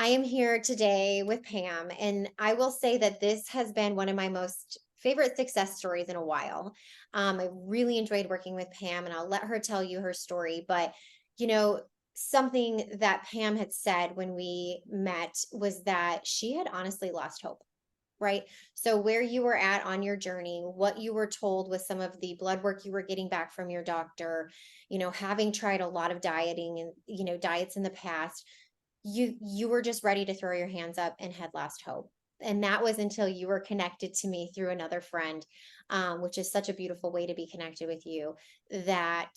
I am here today with Pam, and I will say that this has been one of my most favorite success stories in a while. I really enjoyed working with Pam, and I'll let her tell you her story. But, you know, something that Pam had said when we met was that she had honestly lost hope. Right. So, where you were at on your journey, what you were told with some of the blood work you were getting back from your doctor, having tried a lot of dieting and, diets in the past, you were just ready to throw your hands up and had lost hope. And that was until you were connected to me through another friend, which is such a beautiful way to be connected with you, that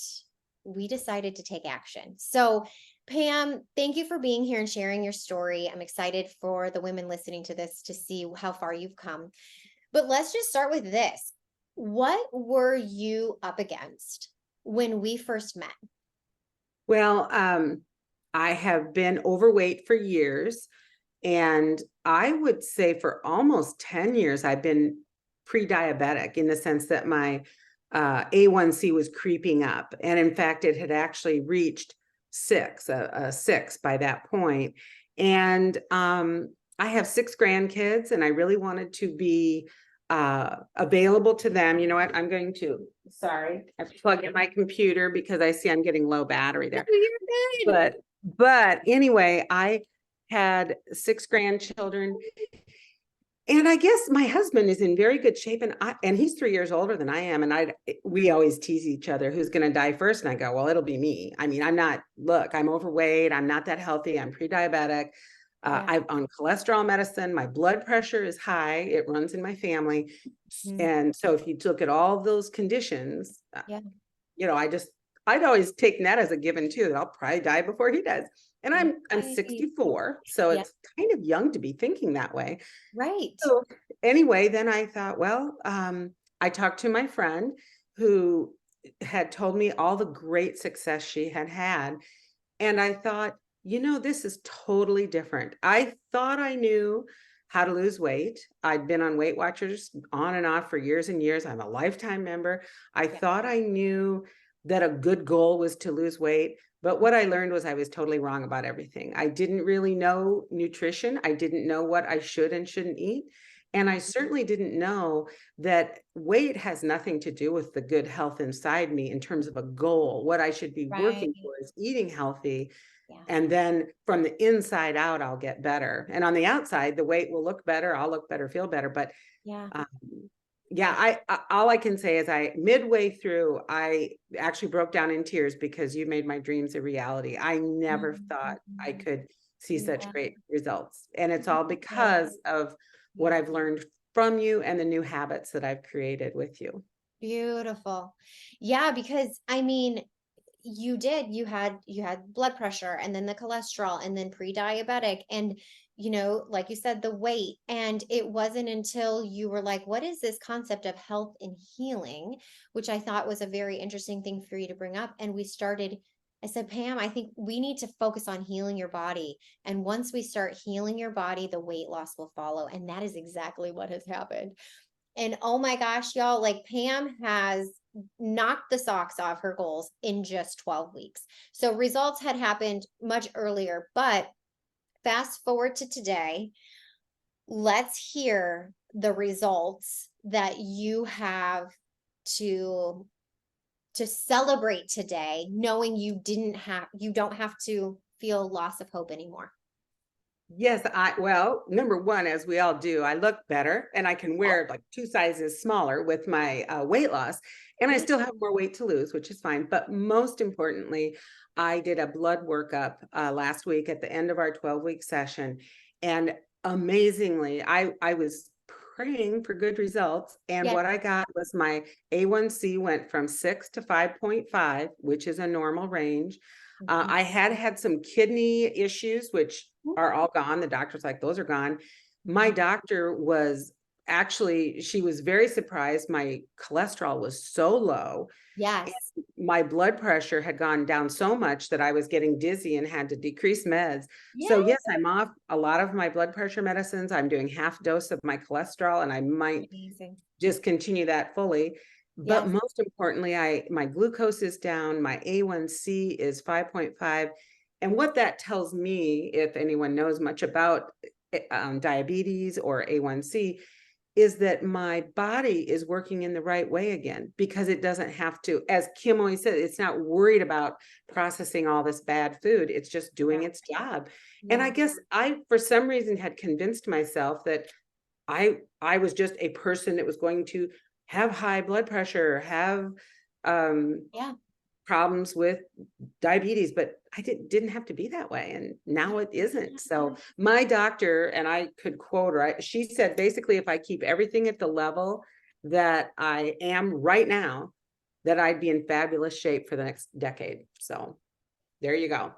we decided to take action. So, Pam, thank you for being here and sharing your story. I'm excited for the women listening to this to see how far you've come. But let's just start with this. What were you up against when we first met? Well, I have been overweight for years, and I would say for almost 10 years, I've been pre-diabetic in the sense that my A1C was creeping up. And in fact, it had actually reached a six by that point. And I have six grandkids, and I really wanted to be available to them. You know what? Sorry, I have to plug in my computer because I see I'm getting low battery No, there. you're good. But anyway, I had six grandchildren, and I guess my husband is in very good shape, and he's 3 years older than I am, and we always tease each other who's going to die first, and I go, well, it'll be me. I mean, I'm overweight, I'm not that healthy, I'm pre-diabetic. Yeah. I'm on cholesterol medicine. My blood pressure is high. It runs in my family. Mhm. And so if you look at all those conditions, Yeah. you know, I'd always taken that as a given too, that I'll probably die before he does. And I'm Right. 64, so Yeah. it's kind of young to be thinking that way. Right. So anyway, then I thought, well, I talked to my friend who had told me all the great success she had had. And I thought, this is totally different. I thought I knew how to lose weight. I'd been on Weight Watchers on and off for years and years. I'm a lifetime member. I Yeah. thought I knew that a good goal was to lose weight. But what I learned was I was totally wrong about everything. I didn't really know nutrition. I didn't know what I should and shouldn't eat. And I Mhm. certainly didn't know that weight has nothing to do with the good health inside me in terms of a goal. What I should be Right. working for is eating healthy, Yeah. and then from the inside out, I'll get better. And on the outside, the weight will look better. I'll look better, feel better. But Yeah. um, yeah, all I can say is midway through, I actually broke down in tears because you made my dreams a reality. I never thought I Mhm. could see such Yeah. great results. And it's all Beautiful. because of what Yeah. I've learned from you and the new habits that I've created with you. Beautiful. Yeah, because I mean, you had blood pressure and then the cholesterol and then pre-diabetic and like you said, the weight. And it wasn't until you were like, what is this concept of health and healing, which I thought was a very interesting thing for you to bring up. And I said, Pam, I think we need to focus on healing your body. And once we start healing your body, the weight loss will follow. And that is exactly what has happened. And oh my gosh, y'all, like Pam has knocked the socks off her goals in just 12 weeks. So results had happened much earlier, but fast forward to today, let's hear the results that you have to celebrate today, knowing you don't have to feel loss of hope anymore. Yes, well, number one, as we all do, I look better and I can Yeah. wear like two sizes smaller with my weight loss. And I Yeah. still have more weight to lose, which is fine. But most importantly, I did a blood workup last week at the end of our 12-week session. And amazingly, I was praying for good results. And Yeah. what I got was my A1C went from 6 to 5.5, which is a normal range. Mhm. I had some kidney issues, which are all gone. The doctor's like, those are gone. My Mhm. doctor was she was very surprised. My cholesterol was so low. Yes. My blood pressure had gone down so much that I was getting dizzy and had to decrease meds. So Yeah. yes, I'm off a lot of my blood pressure medicines. I'm doing half dose of my cholesterol, and I might Amazing. just continue that fully. But Yes. most importantly, my glucose is down, my A1C is 5.5, And what that tells me, if anyone knows much about diabetes or A1C, is that my body is working in the right way again because it doesn't have to, as Kim always said, it's not worried about processing all this bad food. It's just doing Yeah. its job. And I Yeah. guess I, for some reason, had convinced myself that I was just a person that was going to have high blood pressure, have um Yeah. problems with diabetes, but I didn't have to be that way. And now it isn't. So my doctor, and I could quote her, she said, basically, if I keep everything at the level that I am right now, that I'd be in fabulous shape for the next decade. So there you go.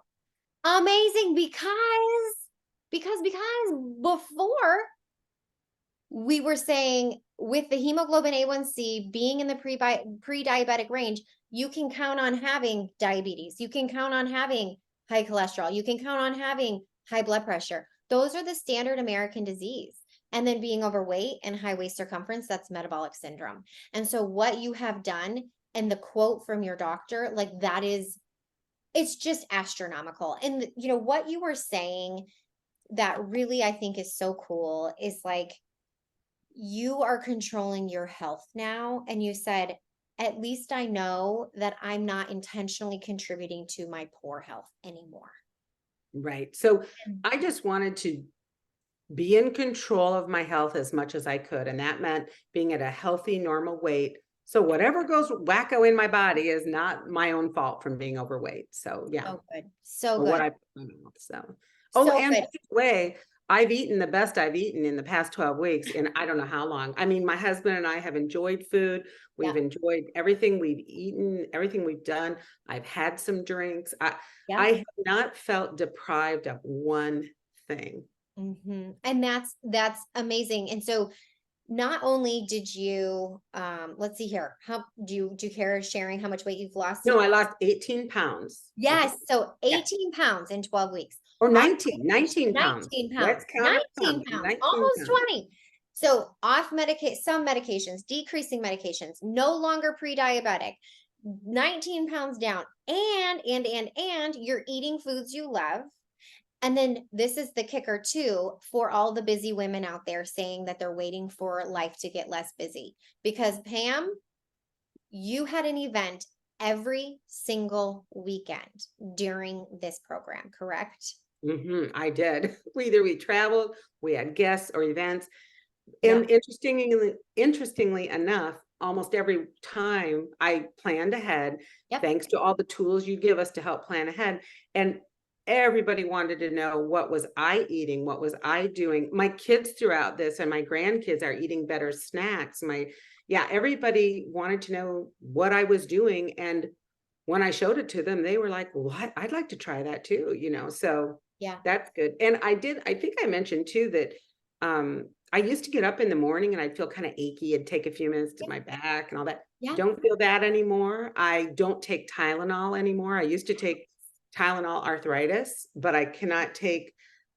Amazing, because before we were saying with the hemoglobin A1C being in the pre-diabetic range, you can count on having diabetes. You can count on having high cholesterol. You can count on having high blood pressure. Those are the standard American disease. And then being overweight and high waist circumference, that's metabolic syndrome. And so what you have done and the quote from your doctor, like that is, it's just astronomical. And you know what you were saying that really I think is so cool is like you are controlling your health now. And you said, at least I know that I'm not intentionally contributing to my poor health anymore. Right. So And I just wanted to be in control of my health as much as I could. And that meant being at a healthy, normal weight. So whatever goes wacko in my body is not my own fault from being overweight. So yeah, so good. So or what good. I put in my mouth. So, oh, So and by good. the way, I've eaten the best I've eaten in the past 12 weeks in I don't know how long. I mean, my husband and I have enjoyed food. We've Yep. enjoyed everything we've eaten, everything we've done. I've had some drinks. I Yep. have not felt deprived of one thing. And that's amazing. And so not only did you let's see here, how do you care sharing how much weight you've lost No, in I lost 18 pounds. yes, so Yeah. 18 pounds in 12 weeks. Or Off 19 pounds. 19 pounds, Let's count it 19 down. pounds, 19 almost pounds. 20. So off some medications, decreasing medications, no longer pre-diabetic, 19 pounds down, and you're eating foods you love. And then this is the kicker too for all the busy women out there saying that they're waiting for life to get less busy. Because Pam, you had an event every single weekend during this program, correct? I did. We traveled, we had guests or events. Yep. And interestingly enough, almost every time I planned ahead, Yep. thanks to all the tools you give us to help plan ahead. And everybody wanted to know, what was I eating? What was I doing? My kids throughout this and my grandkids are eating better snacks. Yeah, everybody wanted to know what I was doing. And when I showed it to them, they were like, "What? I'd like to try that too," so Yeah. that's good. And I think I mentioned too that I used to get up in the morning and I'd feel kind of achy. It'd take a few minutes to my back and all that. Yeah. Don't feel that anymore. I don't take Tylenol anymore. I used to take Tylenol arthritis, but I cannot take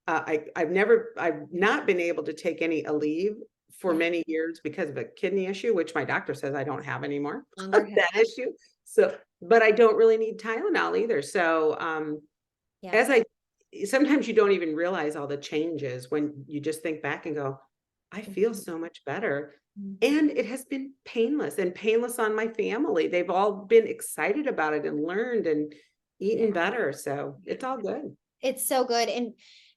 I've not been able to take any Aleve for Yeah. many years because of a kidney issue, which my doctor says I don't have anymore. Longer hair. That issue. So, but I don't really need Tylenol either. So, Yeah. as I sometimes you don't even realize all the changes when you just think back and go, I feel Mhm. so much better. Mhm. And it has been painless and painless on my family. They've all been excited about it and learned and Yeah. eaten better. So it's all good. It's so good. And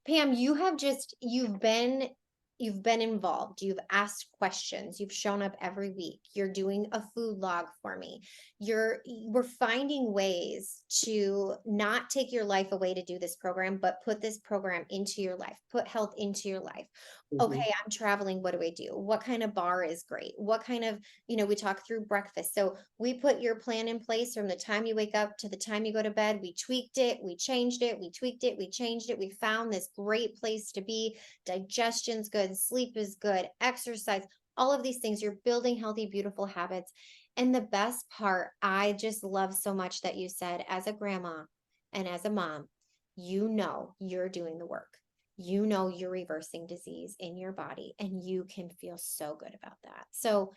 Pam, you've been involved. You've asked questions. You've shown up every week. You're doing a food log for me. We're finding ways to not take your life away to do this program, but put this program into your life, put health into your life. Mhm. Okay, I'm traveling. What do I do? What kind of bar is great? What kind of, we talk through breakfast. So we put your plan in place from the time you wake up to the time you go to bed. We tweaked it, we changed it, we tweaked it, we changed it. We found this great place to be. Digestion's good, sleep is good, exercise, all of these things. You're building healthy, beautiful habits. And the best part, I just love so much that you said, as a grandma and as a mom, you're doing the work. You're reversing disease in your body, and you can feel so good about that. So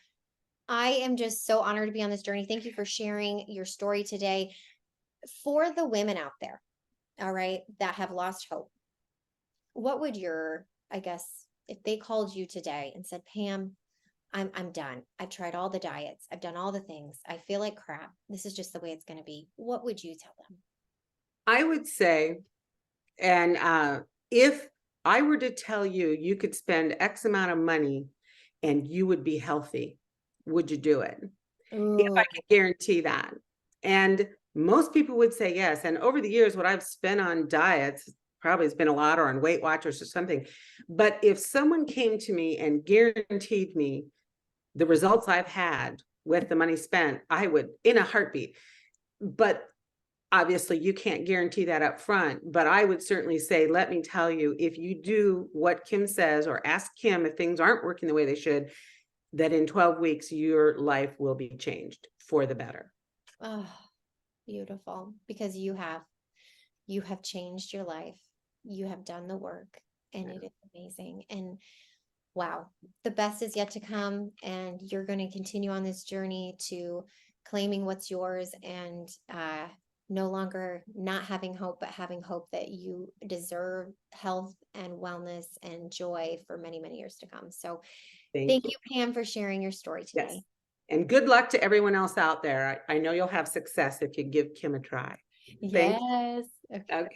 I am just so honored to be on this journey. Thank you for sharing your story today. For the women out there, all right, that have lost hope. What would your, I guess, if they called you today and said, Pam, I'm done. I've tried all the diets. I've done all the things. I feel like crap. This is just the way it's going to be. What would you tell them? I would say, and if I were to tell you you could spend X amount of money and you would be healthy, would you do it? If I Ooh, could guarantee that. And most people would say yes. And over the years, what I've spent on diets probably has been a lot, or on Weight Watchers or something. But if someone came to me and guaranteed me the results I've had with the money spent, I would, in a heartbeat. But obviously you can't guarantee that up front, but I would certainly say, let me tell you, if you do what Kim says, or ask Kim if things aren't working the way they should, that in 12 weeks, your life will be changed for the better. oh, beautiful. Because you have changed your life. You have done the work and Yeah. it is amazing. And wow, the best is yet to come. And you're going to continue on this journey to claiming what's yours and no longer not having hope, but having hope that you deserve health and wellness and joy for many, many years to come. So Thank thank you. you, Pam, for sharing your story Yes. today. And good luck to everyone else out there. I know you'll have success if you give Kim a try. Thank Yes. Okay. you. Okay.